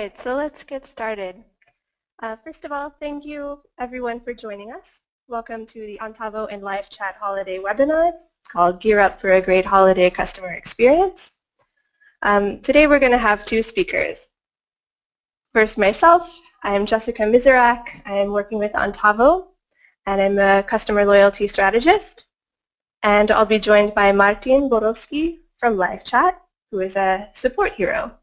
right, so let's get started. First of all, thank you everyone for joining us. Welcome to the Antavo and LiveChat holiday webinar called Gear Up for a Great Holiday Customer Experience. Today we're going to have two speakers. First, myself. I am Jessica Miserak. I am working with Antavo, and I'm a customer loyalty strategist. And I'll be joined by Martin Borowski from LiveChat, who is a support hero.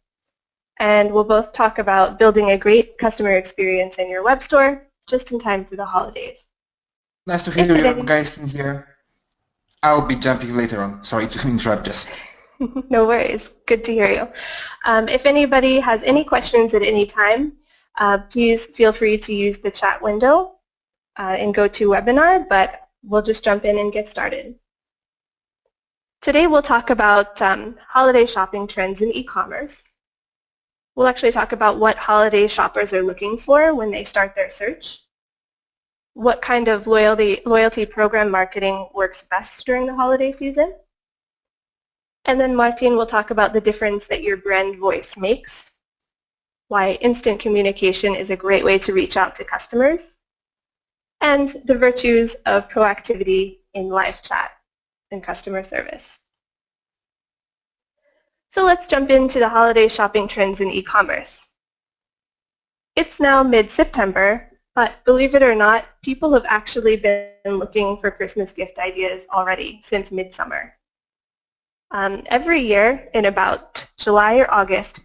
And we'll both talk about building a great customer experience in your web store just in time for the holidays. Nice to hear you guys in here. I'll be jumping later on. Sorry to interrupt, Jess. No worries. Good to hear you. If anybody has any questions at any time, please feel free to use the chat window in GoToWebinar, but we'll just jump in and get started. Today we'll talk about holiday shopping trends in e-commerce. We'll actually talk about what holiday shoppers are looking for when they start their search, what kind of loyalty program marketing works best during the holiday season, and then Martin will talk about the difference that your brand voice makes, why instant communication is a great way to reach out to customers, and the virtues of proactivity in live chat and customer service. So let's jump into the holiday shopping trends in e-commerce. It's now mid-September, but believe it or not, people have actually been looking for Christmas gift ideas already since midsummer. Every year in about July or August,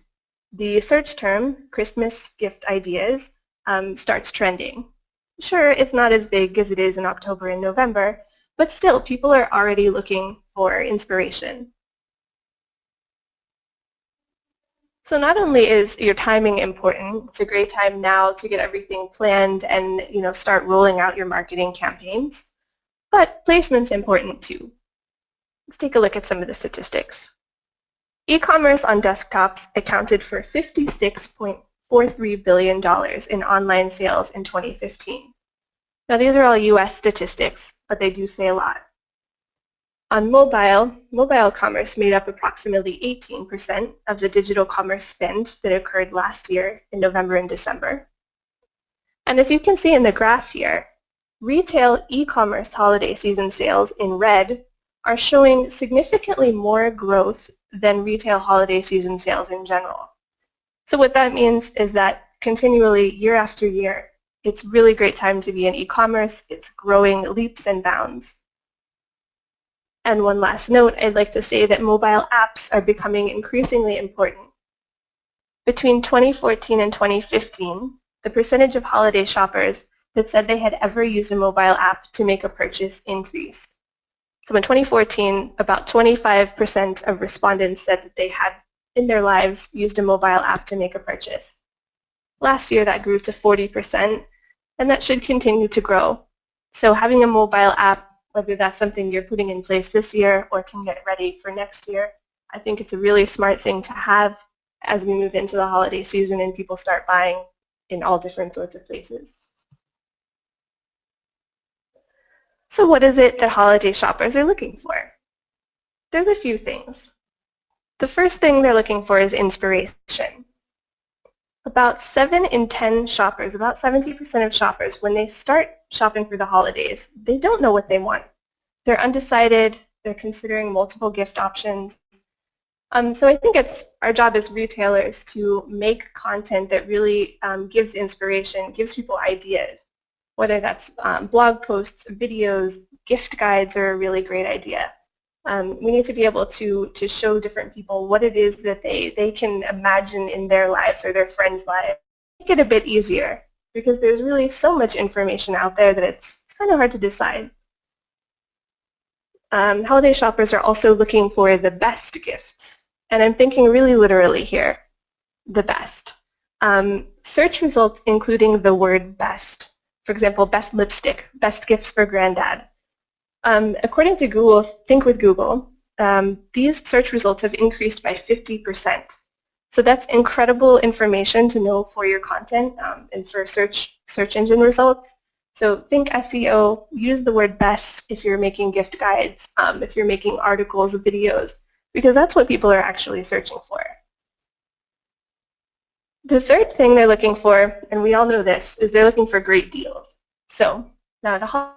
the search term Christmas gift ideas starts trending. Sure, it's not as big as it is in October and November, but still people are already looking for inspiration. So not only is your timing important, it's a great time now to get everything planned and start rolling out your marketing campaigns, but placement's important too. Let's take a look at some of the statistics. E-commerce on desktops accounted for $56.43 billion in online sales in 2015. Now these are all US statistics, but they do say a lot. On mobile commerce made up approximately 18% of the digital commerce spend that occurred last year in November and December. And as you can see in the graph here, retail e-commerce holiday season sales in red are showing significantly more growth than retail holiday season sales in general. So what that means is that continually, year after year, it's a really great time to be in e-commerce. It's growing leaps and bounds. And one last note, I'd like to say that mobile apps are becoming increasingly important. Between 2014 and 2015, the percentage of holiday shoppers that said they had ever used a mobile app to make a purchase increased. So in 2014, about 25% of respondents said that they had in their lives used a mobile app to make a purchase. Last year, that grew to 40%, and that should continue to grow. So having a mobile app, whether that's something you're putting in place this year or can get ready for next year, I think it's a really smart thing to have as we move into the holiday season and people start buying in all different sorts of places. So what is it that holiday shoppers are looking for? There's a few things. The first thing they're looking for is inspiration. About 7 in 10 shoppers, about 70% of shoppers, when they start shopping for the holidays, they don't know what they want. They're undecided. They're considering multiple gift options. So I think it's our job as retailers to make content that really gives inspiration, gives people ideas, whether that's blog posts, videos, gift guides are a really great idea. We need to be able to show different people what it is that they can imagine in their lives or their friends' lives. Make it a bit easier because there's really so much information out there that it's kind of hard to decide. Holiday shoppers are also looking for the best gifts, and I'm thinking really literally here, the best. Search results including the word best. For example, best lipstick, best gifts for granddad. According to Google, Think with Google, these search results have increased by 50%. So that's incredible information to know for your content and for search engine results. So think SEO, use the word best if you're making gift guides, if you're making articles, videos, because that's what people are actually searching for. The third thing they're looking for, and we all know this, is they're looking for great deals. So now the holiday,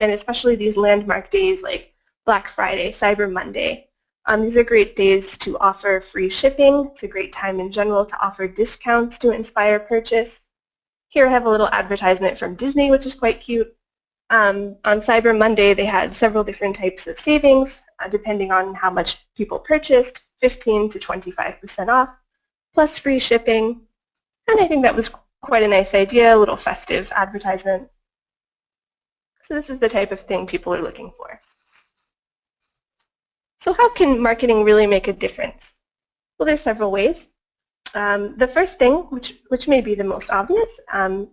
and especially these landmark days like Black Friday, Cyber Monday, these are great days to offer free shipping. It's a great time in general to offer discounts to inspire purchase. Here I have a little advertisement from Disney, which is quite cute. On Cyber Monday, they had several different types of savings, depending on how much people purchased, 15 to 25% off, plus free shipping. And I think that was quite a nice idea, a little festive advertisement. So this is the type of thing people are looking for. So how can marketing really make a difference? Well, there's several ways. The first thing, which may be the most obvious,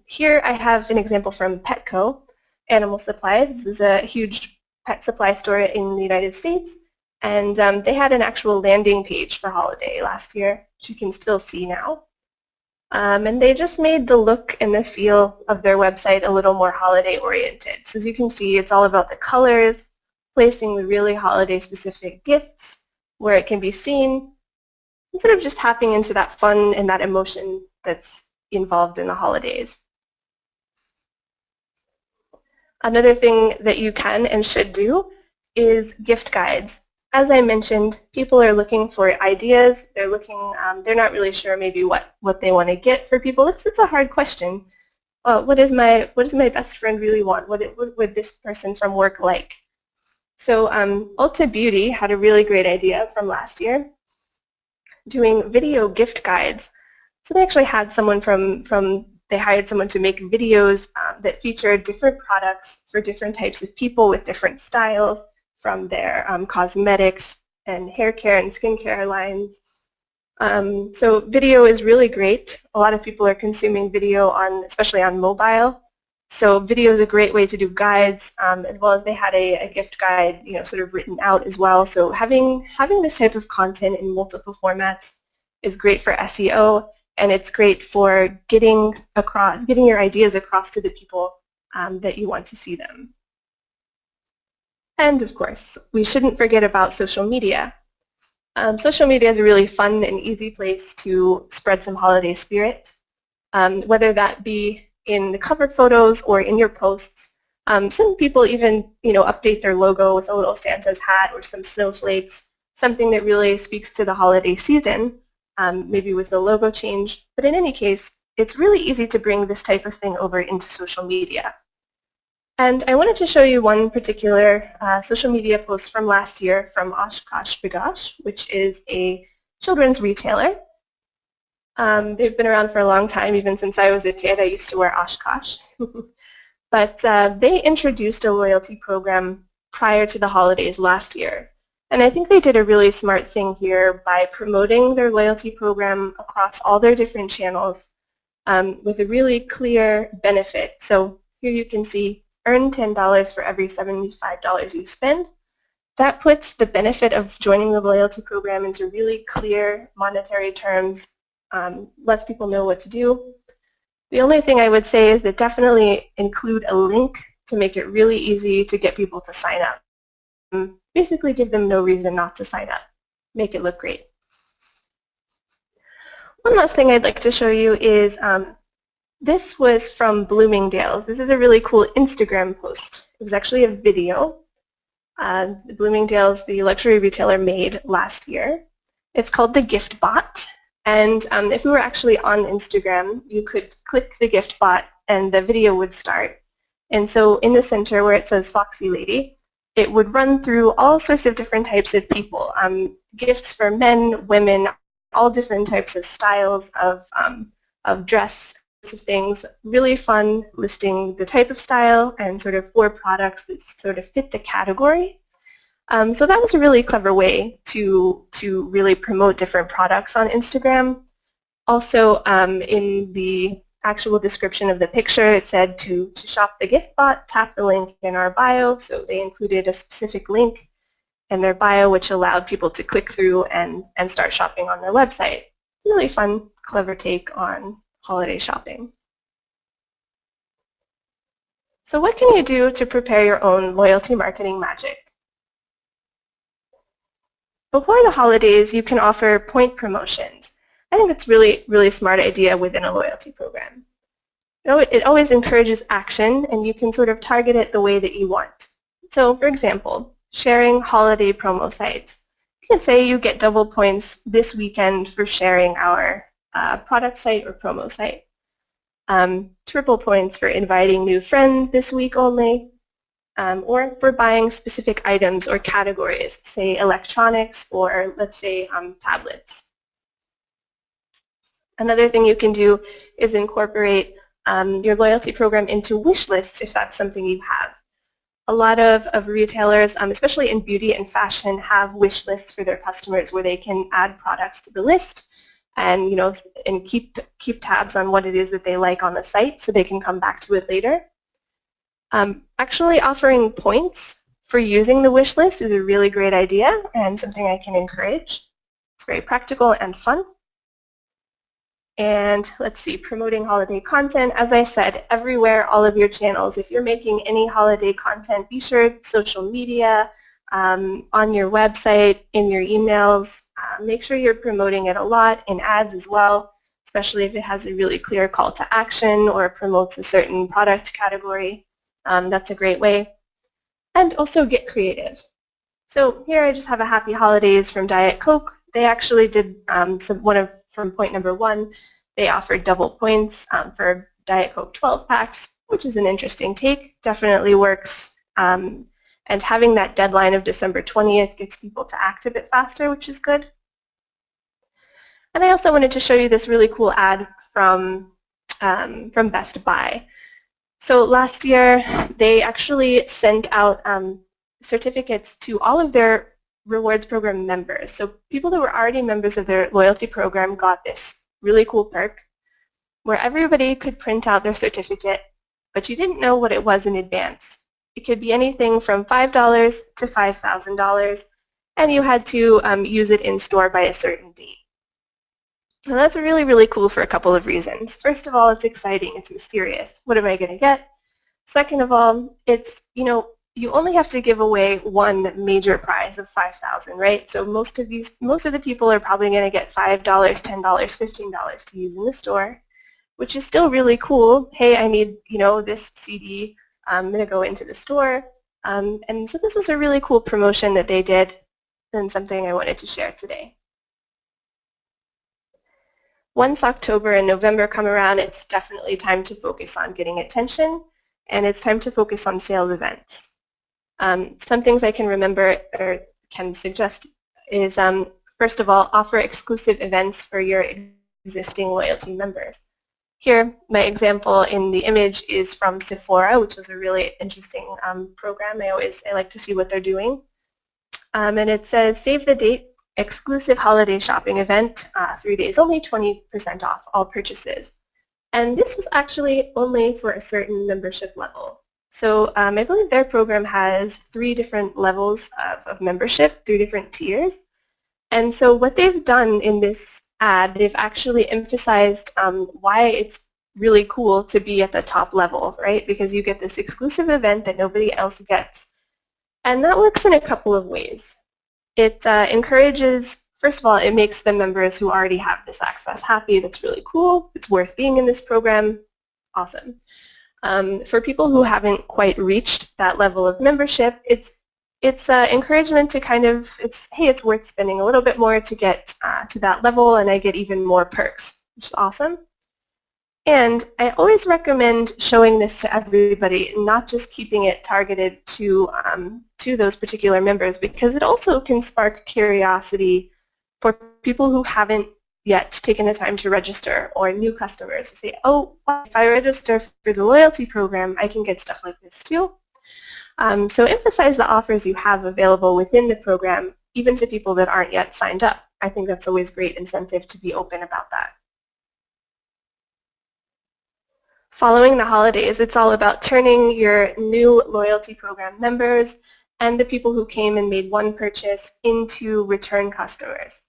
here I have an example from Petco, Animal Supplies. This is a huge pet supply store in the United States, and they had an actual landing page for holiday last year, which you can still see now. And they just made the look and the feel of their website a little more holiday oriented. So as you can see, it's all about the colors, placing the really holiday specific gifts where it can be seen, instead of just tapping into that fun and that emotion that's involved in the holidays. Another thing that you can and should do is gift guides. As I mentioned, people are looking for ideas. They're looking, they're not really sure maybe what they want to get for people. It's a hard question. What does my best friend really want? What would this person from work like? So Ulta Beauty had a really great idea from last year, doing video gift guides. So they actually had someone they hired someone to make videos that featured different products for different types of people with different styles, from their cosmetics and hair care and skincare lines. So video is really great. A lot of people are consuming video especially on mobile. So video is a great way to do guides, as well as they had a gift guide, sort of written out as well. So having this type of content in multiple formats is great for SEO, and it's great for getting your ideas across to the people that you want to see them. And of course, we shouldn't forget about social media. Social media is a really fun and easy place to spread some holiday spirit, whether that be in the cover photos or in your posts. Some people even, update their logo with a little Santa's hat or some snowflakes, something that really speaks to the holiday season, maybe with the logo change. But in any case, it's really easy to bring this type of thing over into social media. And I wanted to show you one particular social media post from last year from Oshkosh B'gosh, which is a children's retailer. They've been around for a long time. Even since I was a kid, I used to wear Oshkosh. But they introduced a loyalty program prior to the holidays last year. And I think they did a really smart thing here by promoting their loyalty program across all their different channels with a really clear benefit. So here you can see, earn $10 for every $75 you spend. That puts the benefit of joining the loyalty program into really clear monetary terms, lets people know what to do. The only thing I would say is that definitely include a link to make it really easy to get people to sign up. Basically give them no reason not to sign up. Make it look great. One last thing I'd like to show you is this was from Bloomingdale's. This is a really cool Instagram post. It was actually a video Bloomingdale's, the luxury retailer, made last year. It's called the Gift Bot. And if we were actually on Instagram, you could click the gift bot and the video would start. And so in the center where it says Foxy Lady, it would run through all sorts of different types of people, gifts for men, women, all different types of styles of dress, of things. Really fun, listing the type of style and sort of 4 products that sort of fit the category. So that was a really clever way to really promote different products on Instagram. Also, in the actual description of the picture, it said to shop the gift bot, tap the link in our bio. So they included a specific link in their bio, which allowed people to click through and start shopping on their website. Really fun, clever take on holiday shopping. So what can you do to prepare your own loyalty marketing magic? Before the holidays, you can offer point promotions. think it's really, really smart idea within a loyalty program. It always encourages action, and you can sort of target it the way that you want. So, for example, sharing holiday promo sites. You can say you get double points this weekend for sharing our product site or promo site. Triple points for inviting new friends this week only, or for buying specific items or categories, say electronics or, let's say, tablets. Another thing you can do is incorporate your loyalty program into wish lists if that's something you have. A lot of retailers, especially in beauty and fashion, have wish lists for their customers where they can add products to the list and, and keep tabs on what it is that they like on the site so they can come back to it later. Actually offering points for using the wish list is a really great idea and something I can encourage. It's very practical and fun. And let's see, promoting holiday content. As I said, everywhere, all of your channels. If you're making any holiday content, be sure social media, on your website, in your emails, make sure you're promoting it a lot in ads as well, especially if it has a really clear call to action or promotes a certain product category. That's a great way. And also get creative. So here I just have a happy holidays from Diet Coke. They actually did from point number 1, they offered double points for Diet Coke 12 packs, which is an interesting take. Definitely works. And having that deadline of December 20th gets people to act a bit faster, which is good. And I also wanted to show you this really cool ad from Best Buy. So last year, they actually sent out certificates to all of their rewards program members. So people that were already members of their loyalty program got this really cool perk where everybody could print out their certificate, but you didn't know what it was in advance. It could be anything from $5 to $5,000, and you had to use it in store by a certain date. Now that's really, really cool for a couple of reasons. First of all, it's exciting, it's mysterious. What am I going to get? Second of all, it's, you only have to give away one major prize of $5,000, right? So most of the people are probably going to get $5, $10, $15 to use in the store, which is still really cool. Hey, I need, this CD. I'm going to go into the store. And so this was a really cool promotion that they did and something I wanted to share today. Once October and November come around, it's definitely time to focus on getting attention, and it's time to focus on sales events. Some things I can remember or can suggest is, first of all, offer exclusive events for your existing loyalty members. Here, my example in the image is from Sephora, which is a really interesting program. I like to see what they're doing. And it says, save the date, exclusive holiday shopping event, 3 days only, 20% off all purchases. And this was actually only for a certain membership level. So I believe their program has 3 different levels of membership, 3 different tiers. And so what they've done in this ad, they've actually emphasized why it's really cool to be at the top level, right? Because you get this exclusive event that nobody else gets. And that works in a couple of ways. It encourages, first of all, it makes the members who already have this access happy. That's really cool. It's worth being in this program. Awesome. For people who haven't quite reached that level of membership, it's encouragement to hey, it's worth spending a little bit more to get to that level, and I get even more perks, which is awesome. And I always recommend showing this to everybody, not just keeping it targeted to those particular members, because it also can spark curiosity for people who haven't yet taken the time to register, or new customers to say, oh, if I register for the loyalty program, I can get stuff like this too. So emphasize the offers you have available within the program, even to people that aren't yet signed up. I think that's always great incentive to be open about that. Following the holidays, it's all about turning your new loyalty program members and the people who came and made one purchase into return customers.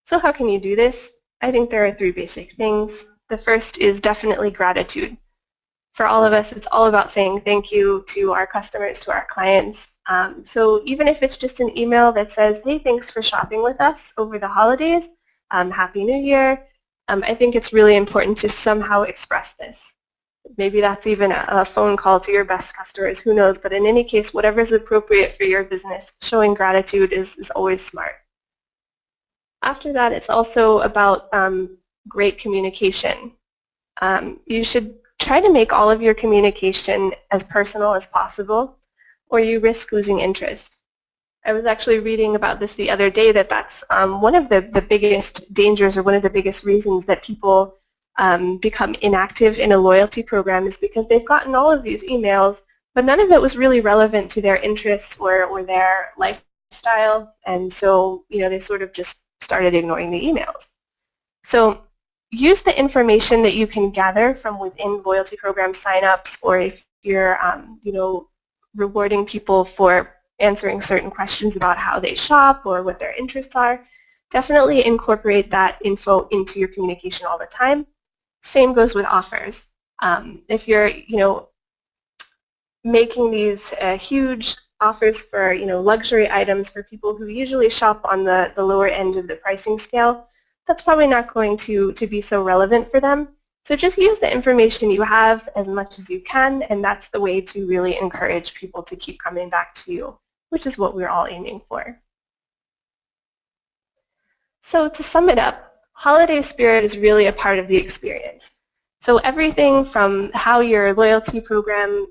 So how can you do this? I think there are 3 basic things. The first is definitely gratitude. For all of us, it's all about saying thank you to our customers, to our clients. So even if it's just an email that says, hey, thanks for shopping with us over the holidays, Happy New Year, I think it's really important to somehow express this. Maybe that's even a phone call to your best customers, who knows, but in any case, whatever is appropriate for your business, showing gratitude is always smart. After that, it's also about great communication. You should try to make all of your communication as personal as possible, or you risk losing interest. I was actually reading about this the other day, that's one of the biggest dangers, or one of the biggest reasons that people become inactive in a loyalty program, is because they've gotten all of these emails, but none of it was really relevant to their interests or their lifestyle, and so they sort of just started ignoring the emails. So use the information that you can gather from within loyalty program signups, or if you're rewarding people for answering certain questions about how they shop or what their interests are, definitely incorporate that info into your communication all the time. Same goes with offers. If you're making these huge offers for luxury items for people who usually shop on the lower end of the pricing scale, that's probably not going to be so relevant for them. So just use the information you have as much as you can, and that's the way to really encourage people to keep coming back to you, which is what we're all aiming for. So to sum it up, holiday spirit is really a part of the experience. So everything from how your loyalty program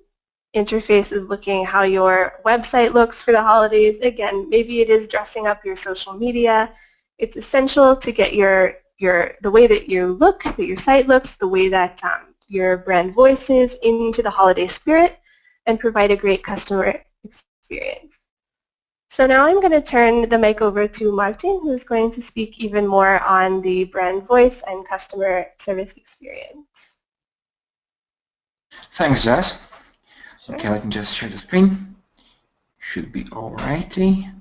interface is looking, how your website looks for the holidays, again, maybe it is dressing up your social media. It's essential to get the way that you look, that your site looks, the way that your brand voice is into the holiday spirit, and provide a great customer experience. So now I'm going to turn the mic over to Martin, who's going to speak even more on the brand voice and customer service experience. Thanks, Jess. Sure. Okay, let me just share the screen. Should be alrighty.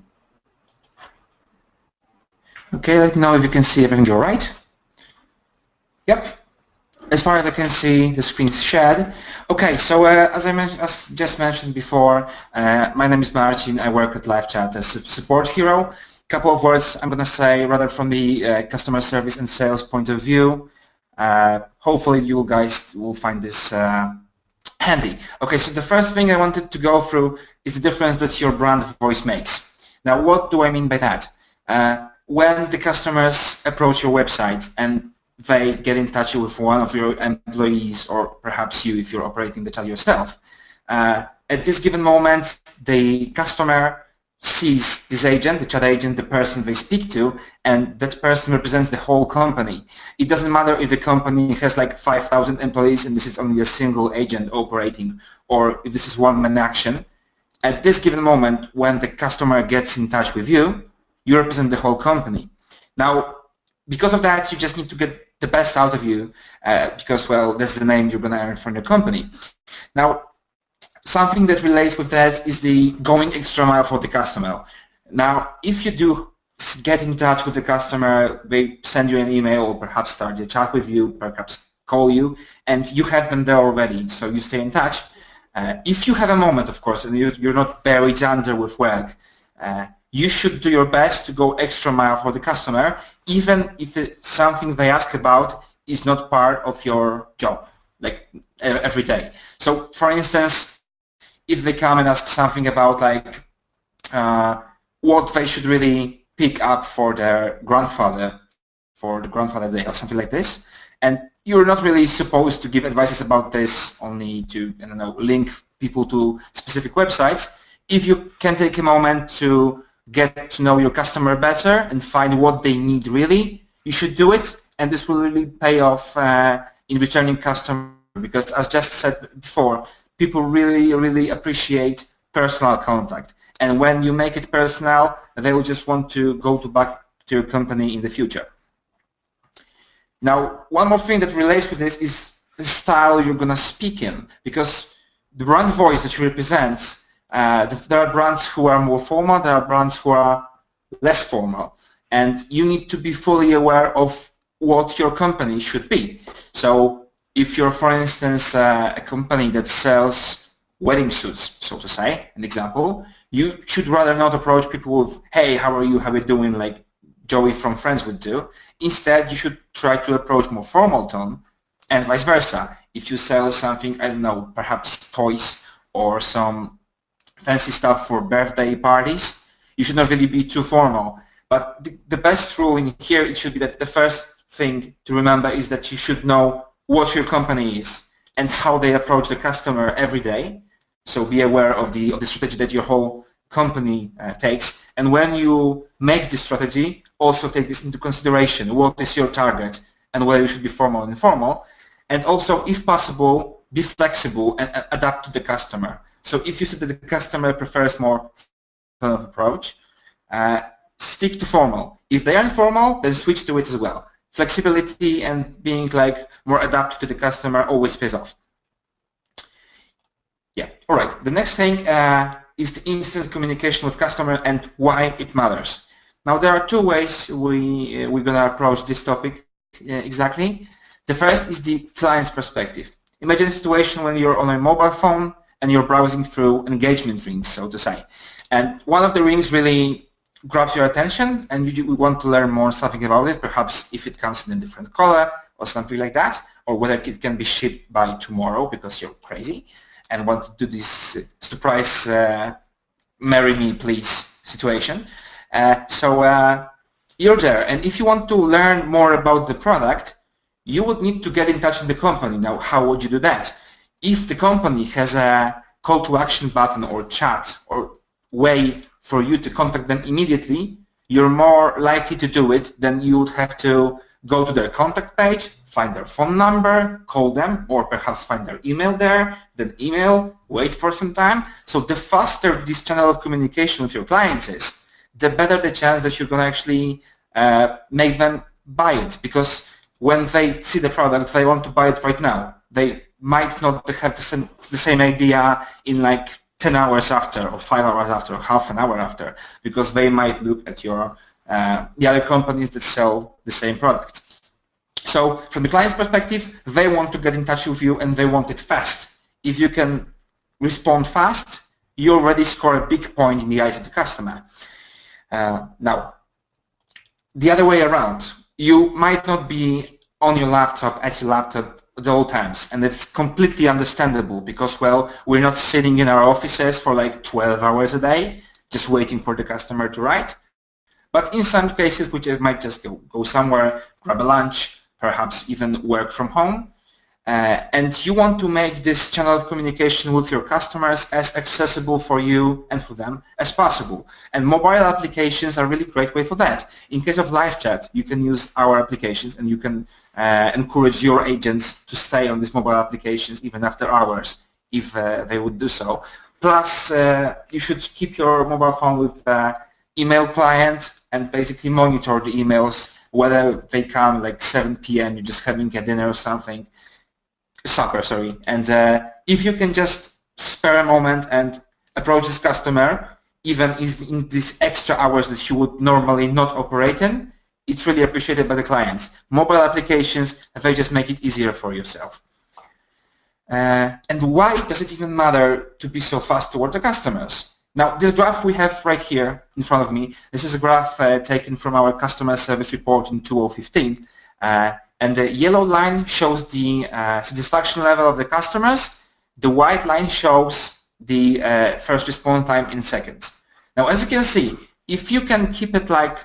Okay, let me know if you can see everything all right. Yep. As far as I can see, the screen's shared. Okay, so as just mentioned before, my name is Martin. I work at LiveChat as a support hero. A couple of words I'm going to say rather from the customer service and sales point of view. Hopefully you guys will find this handy. Okay, so the first thing I wanted to go through is the difference that your brand voice makes. Now, what do I mean by that? When the customers approach your website and they get in touch with one of your employees, or perhaps you if you're operating the chat yourself, at this given moment the customer sees this agent, the chat agent, the person they speak to, and that person represents the whole company. It doesn't matter if the company has like 5,000 employees and this is only a single agent operating, or if this is one-man action. At this given moment, when the customer gets in touch with you, you represent the whole company. Now, because of that, you just need to get the best out of you, because, well, that's the name you're going to earn from your company. Now, something that relates with that is the going extra mile for the customer. Now, if you do get in touch with the customer, they send you an email or perhaps start a chat with you, perhaps call you, and you have them there already, so you stay in touch. If you have a moment, of course, and you're not buried under with work, you should do your best to go extra mile for the customer, even if something they ask about is not part of your job, like every day. So, for instance, if they come and ask something about like what they should really pick up for their grandfather, for the grandfather day or something like this, and you're not really supposed to give advices about this, only to, I don't know, link people to specific websites. If you can take a moment to get to know your customer better and find what they need really, you should do it, and this will really pay off in returning customer, because as just said before, people really appreciate personal contact, and when you make it personal, they will just want to go back to your company in the future. Now, one more thing that relates with this is the style you're going to speak in, because the brand voice that you represent, there are brands who are more formal, there are brands who are less formal, and you need to be fully aware of what your company should be. So if you're, for instance, a company that sells wedding suits, so to say, an example, you should rather not approach people with, hey, how are you doing, like Joey from Friends would do. Instead, you should try to approach more formal tone, and vice versa. If you sell something, I don't know, perhaps toys or some fancy stuff for birthday parties, you should not really be too formal. But the best rule in here, it should be that the first thing to remember is that you should know what your company is and how they approach the customer every day. So be aware of the strategy that your whole company takes. And when you make this strategy, also take this into consideration. What is your target and whether you should be formal and informal. And also, if possible, be flexible and adapt to the customer. So if you see that the customer prefers more kind of approach, stick to formal. If they are informal, then switch to it as well. Flexibility and being like more adaptive to the customer always pays off. Yeah, all right. The next thing is the instant communication with customer and why it matters. Now there are two ways we're going to approach this topic exactly. The first is the client's perspective. Imagine a situation when you're on a mobile phone and you're browsing through engagement rings, so to say. And one of the rings really grabs your attention and you want to learn more something about it, perhaps if it comes in a different color or something like that, or whether it can be shipped by tomorrow because you're crazy and want to do this surprise marry me please situation. So you're there, and if you want to learn more about the product, you would need to get in touch with the company. Now, how would you do that? If the company has a call to action button or chat or way for you to contact them immediately, you're more likely to do it than you would have to go to their contact page, find their phone number, call them, or perhaps find their email there, then email, wait for some time. So the faster this channel of communication with your clients is, the better the chance that you're going to actually make them buy it. Because when they see the product, they want to buy it right now. They might not have the same idea in like 10 hours after, or 5 hours after, or half an hour after, because they might look at your the other companies that sell the same product. So from the client's perspective, they want to get in touch with you and they want it fast. If you can respond fast, you already score a big point in the eyes of the customer. Now, the other way around, you might not be on your laptop, at your laptop at all times, and it's completely understandable because, well, we're not sitting in our offices for like 12 hours a day just waiting for the customer to write. But in some cases, we might just go somewhere, grab a lunch, perhaps even work from home, and you want to make this channel of communication with your customers as accessible for you and for them as possible. And mobile applications are a really great way for that. In case of LiveChat, you can use our applications and you can encourage your agents to stay on these mobile applications even after hours if they would do so. Plus, you should keep your mobile phone with email client and basically monitor the emails, whether they come like 7 p.m., you're just having a dinner or something, supper, sorry. And if you can just spare a moment and approach this customer, even in these extra hours that you would normally not operate in, it's really appreciated by the clients. Mobile applications, they just make it easier for yourself. And why does it even matter to be so fast toward the customers? Now, this graph we have right here in front of me, this is a graph taken from our customer service report in 2015. And the yellow line shows the satisfaction level of the customers. The white line shows the first response time in seconds. Now, as you can see, if you can keep it like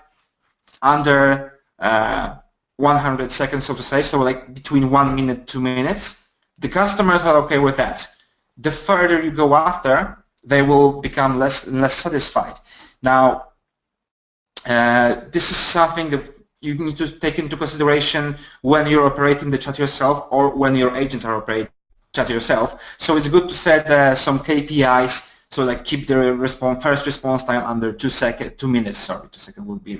under 100 seconds, so to say, so like between 1 minute, 2 minutes, the customers are okay with that. The further you go after, they will become less and less satisfied. Now, this is something that you need to take into consideration when you're operating the chat yourself or when your agents are operating chat yourself. So it's good to set some KPIs, so like keep the first response time under 2 minutes, sorry, 2 seconds would be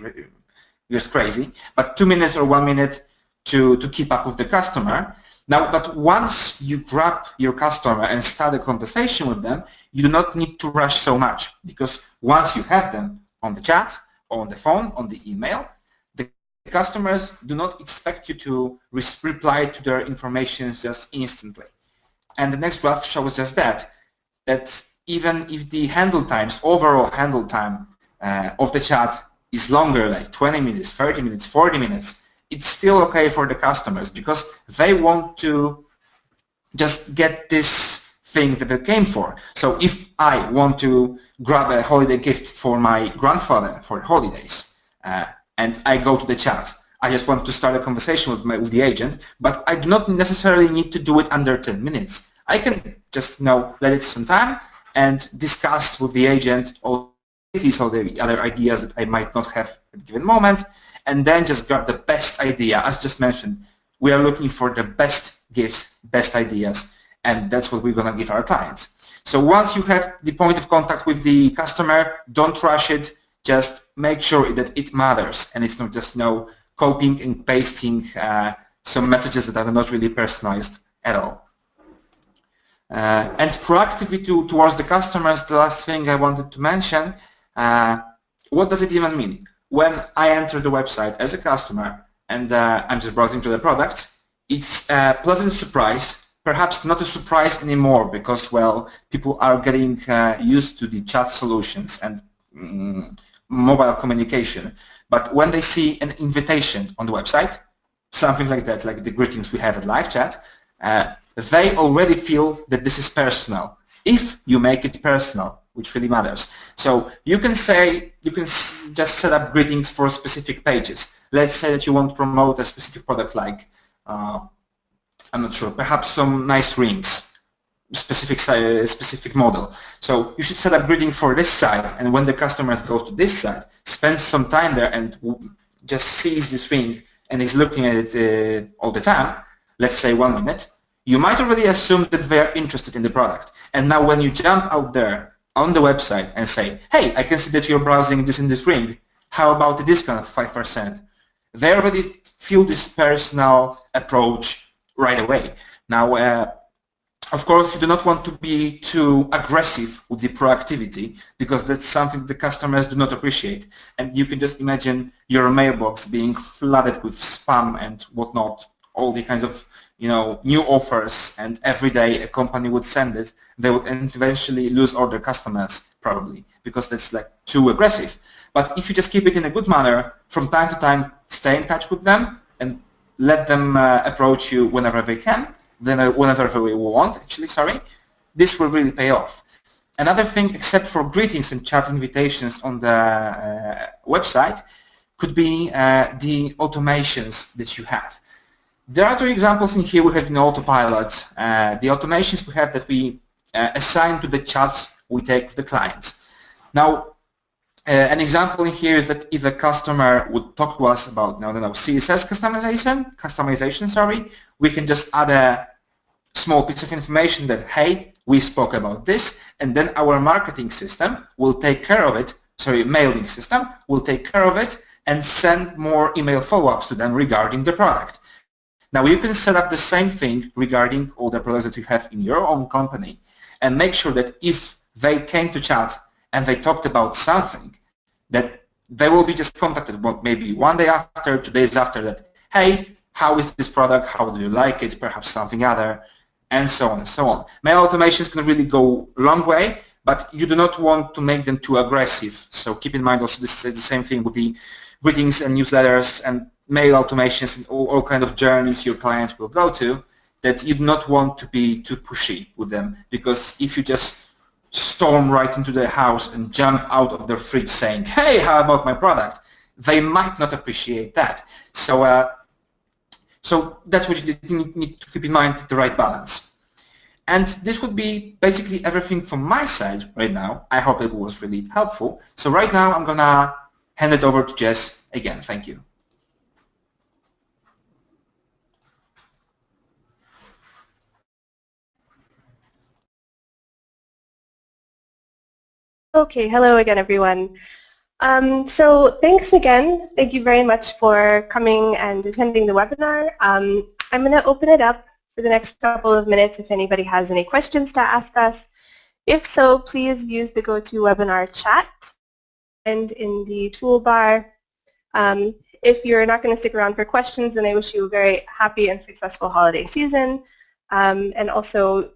just crazy, but 2 minutes or 1 minute to keep up with the customer. Now, but once you grab your customer and start a conversation with them, you do not need to rush so much, because once you have them on the chat, or on the phone, on the email, the customers do not expect you to reply to their information just instantly. And the next graph shows just that even if the handle times, overall handle time of the chat is longer, like 20 minutes, 30 minutes, 40 minutes, it's still okay for the customers because they want to just get this thing that they came for. So if I want to grab a holiday gift for my grandfather for the holidays, and I go to the chat, I just want to start a conversation with the agent, but I do not necessarily need to do it under 10 minutes. I can just let it some time and discuss with the agent all the other ideas that I might not have at a given moment, and then just grab the best idea. As just mentioned, we are looking for the best gifts, best ideas, and that's what we're going to give our clients. So once you have the point of contact with the customer, don't rush it. Just make sure that it matters, and it's not just copying and pasting some messages that are not really personalized at all. And proactivity towards the customers, the last thing I wanted to mention. What does it even mean? When I enter the website as a customer and I'm just browsing through the products, it's a pleasant surprise, perhaps not a surprise anymore because, well, people are getting used to the chat solutions and mobile communication. But when they see an invitation on the website, something like that, like the greetings we have at LiveChat, they already feel that this is personal. If you make it personal, which really matters. So you can just set up greetings for specific pages. Let's say that you want to promote a specific product like, I'm not sure, perhaps some nice rings, specific model. So you should set up greeting for this site, and when the customers go to this site, spends some time there and just sees this ring and is looking at it all the time, let's say 1 minute, you might already assume that they're interested in the product. And now when you jump out there on the website and say, hey, I can see that you're browsing this and this ring, how about a discount of 5%? They already feel this personal approach right away. Now, of course, you do not want to be too aggressive with the proactivity because that's something the customers do not appreciate. And you can just imagine your mailbox being flooded with spam and whatnot, all the kinds of new offers, and every day a company would send it. They would eventually lose all their customers probably because that's like too aggressive. But if you just keep it in a good manner, from time to time stay in touch with them and let them approach you whenever they can, whenever they want, this will really pay off. Another thing, except for greetings and chat invitations on the website, could be the automations that you have. There are 2 examples in here we have in Autopilot. The automations we have that we assign to the chats we take with the clients. Now, an example in here is that if a customer would talk to us about CSS customization, we can just add a small piece of information that, hey, we spoke about this, and then our marketing system will take care of it, mailing system will take care of it and send more email follow-ups to them regarding the product. Now you can set up the same thing regarding all the products that you have in your own company and make sure that if they came to chat and they talked about something, that they will be just contacted maybe 1 day after, 2 days after that, hey, how is this product, how do you like it, perhaps something other, and so on and so on. Mail automations can really go a long way, but you do not want to make them too aggressive. So keep in mind also this is the same thing with the greetings and newsletters and mail automations and all kind of journeys your clients will go to, that you do not want to be too pushy with them, because if you just storm right into their house and jump out of their fridge saying, hey, how about my product, they might not appreciate that. So so that's what you need to keep in mind, the right balance. And this would be basically everything from my side right now. I hope it was really helpful. So right now I'm gonna hand it over to Jess again. Thank you. Okay, hello again, everyone. So thanks again. Thank you very much for coming and attending the webinar. I'm going to open it up for the next couple of minutes if anybody has any questions to ask us. If so, please use the GoToWebinar chat and in the toolbar. If you're not going to stick around for questions, then I wish you a very happy and successful holiday season. And also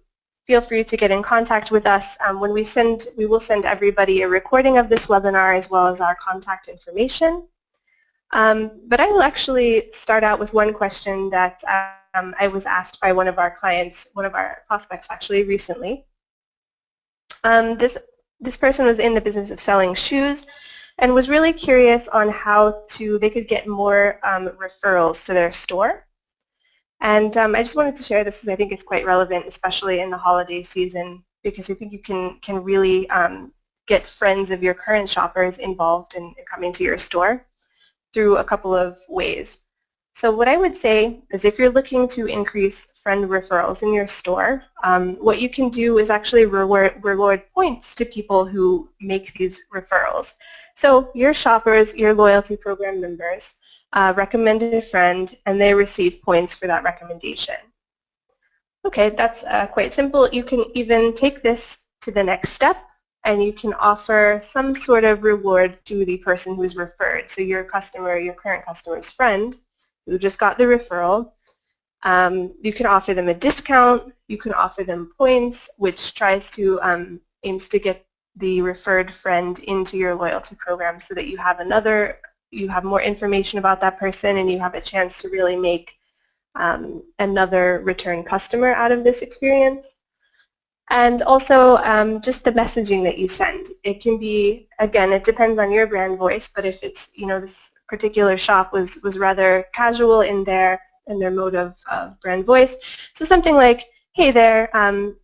feel free to get in contact with us. When we will send everybody a recording of this webinar as well as our contact information. But I will actually start out with one question that I was asked by one of our clients, one of our prospects actually recently. This person was in the business of selling shoes and was really curious on how they could get more referrals to their store. And I just wanted to share this because I think it's quite relevant, especially in the holiday season, because I think you can really get friends of your current shoppers involved in coming to your store through a couple of ways. So what I would say is if you're looking to increase friend referrals in your store, what you can do is actually reward points to people who make these referrals. So your shoppers, your loyalty program members, recommend a friend and they receive points for that recommendation. Okay, that's quite simple. You can even take this to the next step and you can offer some sort of reward to the person who's referred. So your customer, your current customer's friend who just got the referral, you can offer them a discount, you can offer them points, which tries to aims to get the referred friend into your loyalty program so that you have more information about that person and you have a chance to really make another return customer out of this experience. And also just the messaging that you send. It can be, again, it depends on your brand voice, but if it's, this particular shop was rather casual in their mode of brand voice. So something like, hey there,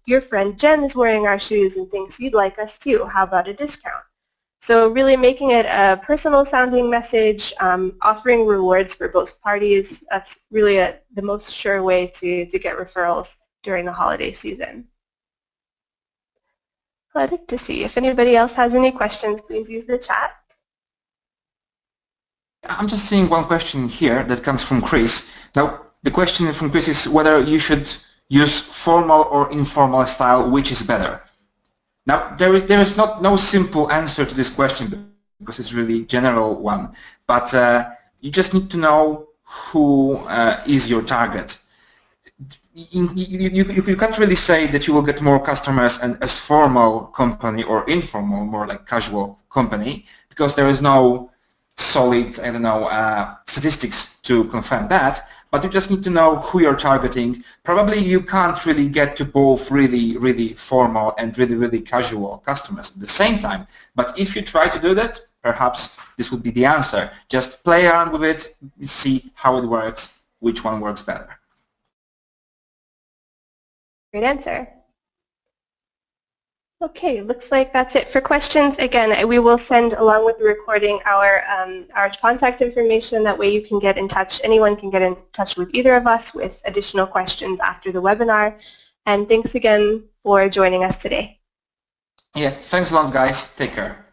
your friend Jen is wearing our shoes and thinks you'd like us too. How about a discount? So really making it a personal sounding message, offering rewards for both parties. That's really the most sure way to get referrals during the holiday season. I'd like to see if anybody else has any questions. Please use the chat. I'm just seeing one question here that comes from Chris. Now, the question from Chris is whether you should use formal or informal style, which is better. Now, there is no simple answer to this question because it's really general one, but you just need to know who is your target. You can't really say that you will get more customers as formal company or informal, more like casual company, because there is no solid, statistics to confirm that, but you just need to know who you're targeting. Probably you can't really get to both really formal and really casual customers at the same time, but if you try to do that, perhaps this would be the answer. Just play around with it, see how it works, which one works better. Great answer. Okay, looks like that's it for questions. Again, we will send along with the recording our contact information. That way you can get in touch. Anyone can get in touch with either of us with additional questions after the webinar. And thanks again for joining us today. Yeah, thanks a lot, guys. Take care.